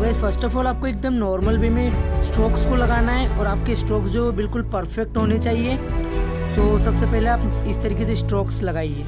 Guys first of all आपको एकदम normal way में स्ट्रोक्स को लगाना है और आपके स्ट्रोक्स जो बिल्कुल परफेक्ट होने चाहिए। तो सबसे पहले आप इस तरीके से स्ट्रोक्स लगाइए।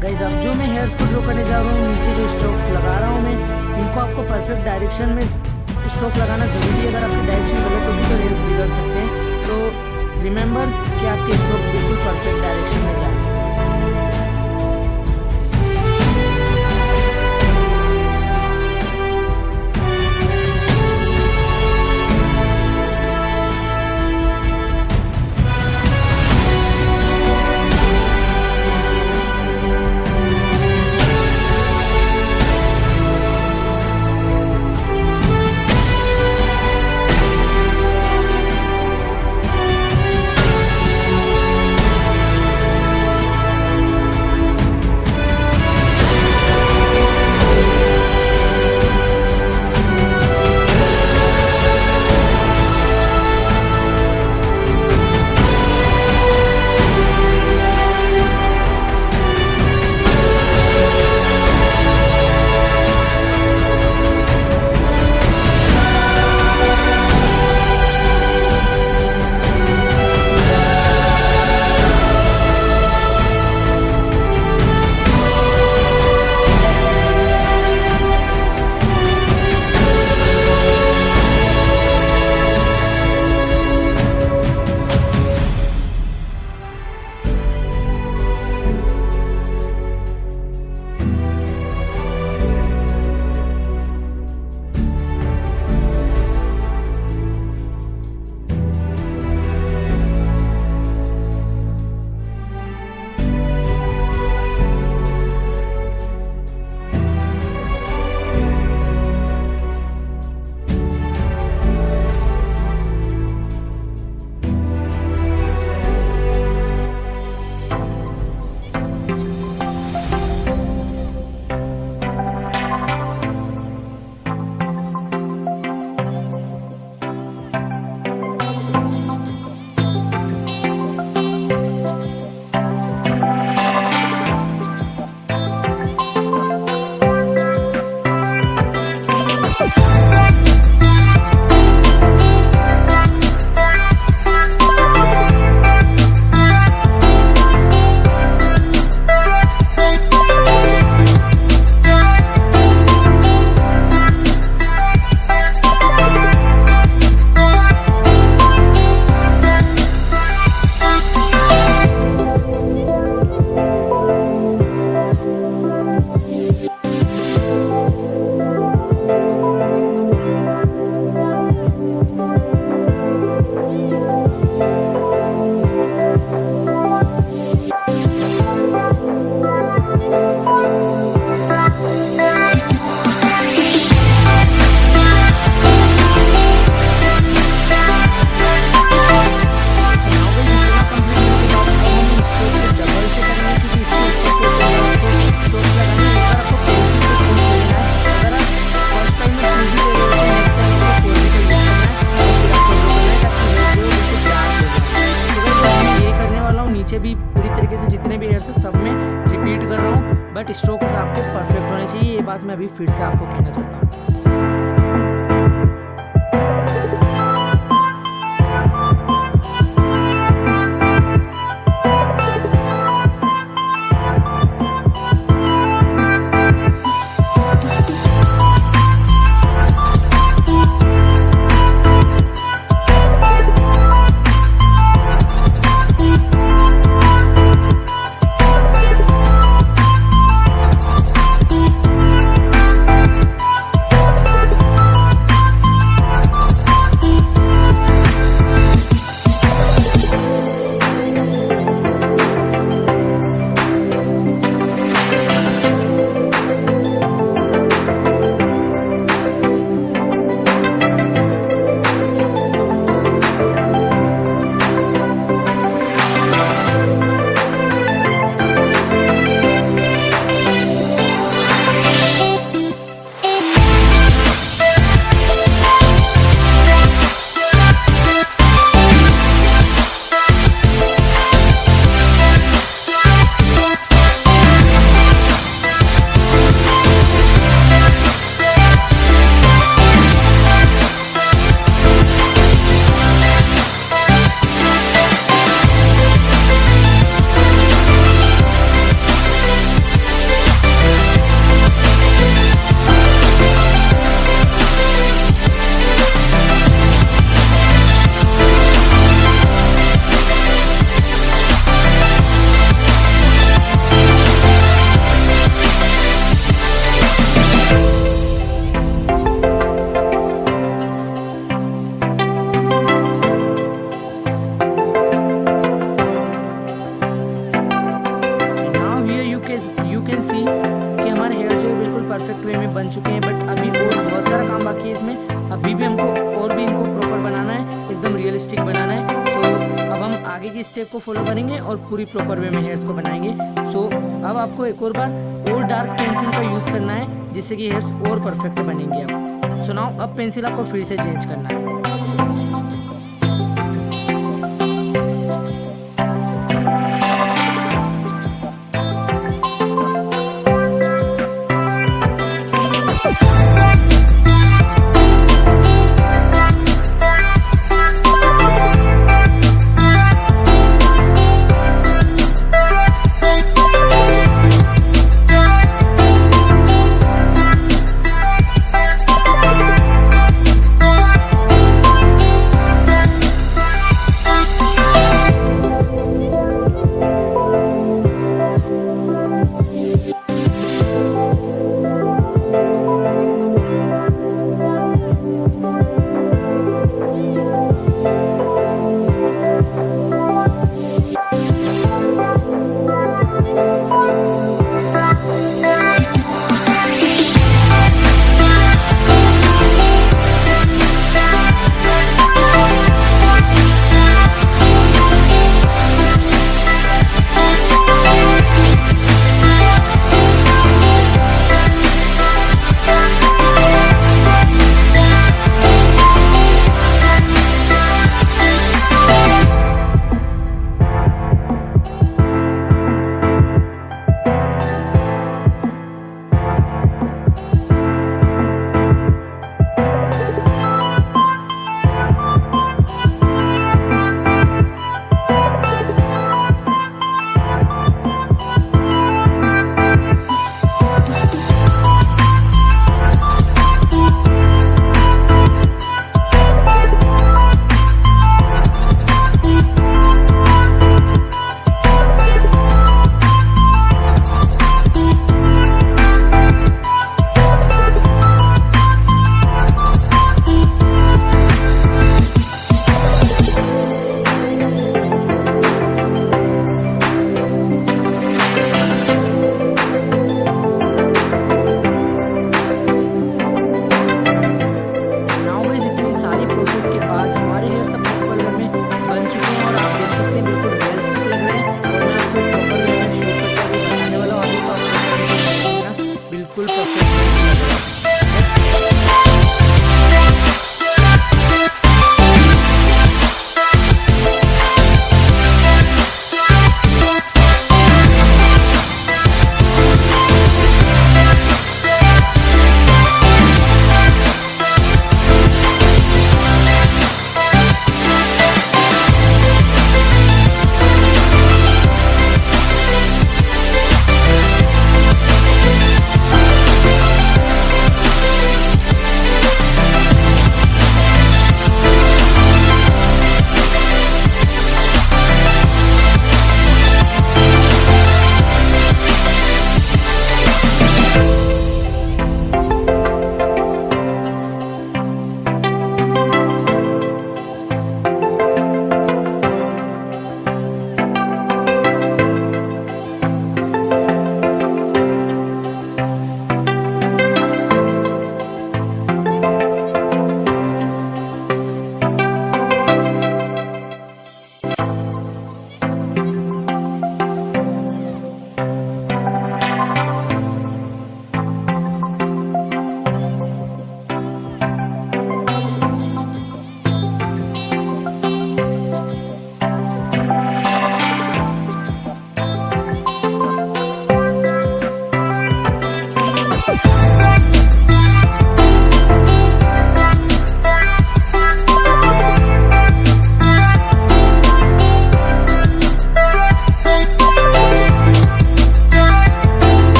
गाइस अब जो मैं हेयर्स को ड्रॉ करने जा रहा हूँ, नीचे जो स्ट्रोक्स लगा रहा हूँ मैं, इनको आपको परफेक्ट डायरेक्शन में स्ट्रोक लगाना जरूरी है। अगर आपकी डायरेक्शन गलत होगी तो हेयर्स बिगड़ सकते हैं। तो रिमेंबर कि आपके स्ट्रोक्स बिल्कुल परफेक्ट डायरेक्शन में जाए। बट स्ट्रोक्स आपके परफेक्ट होने चाहिए। ये बात मैं अभी फिर से आपको कहना चाहता हूँ। कैन सी कि हमारे हेयर जो है बिल्कुल परफेक्ट वे में बन चुके हैं, बट अभी और बहुत सारा काम बाकी है इसमें। अभी भी हमको और भी इनको प्रॉपर बनाना है, एकदम रियलिस्टिक बनाना है। तो अब हम आगे की स्टेप को फॉलो करेंगे और पूरी प्रॉपर वे में हेयर्स को बनाएंगे। सो अब आपको एक और बार और डार्क पेंसिल का यूज़ करना है, जिससे कि हेयर्स और परफेक्ट बनेंगे। अब सुनाओ, अब पेंसिल आपको फिर से चेंज करना है।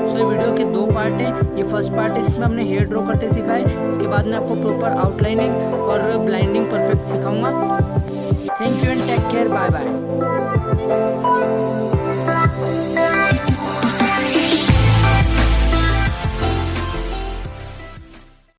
सो ये वीडियो के दो पार्ट हैं। ये फर्स्ट पार्ट है जिसमें हमने हेयर ड्रॉ करते सिखाए, इसके बाद मैं आपको प्रॉपर आउटलाइनिंग और ब्लाइंडिंग परफेक्ट सिखाऊंगा। Thank you and take care, bye bye.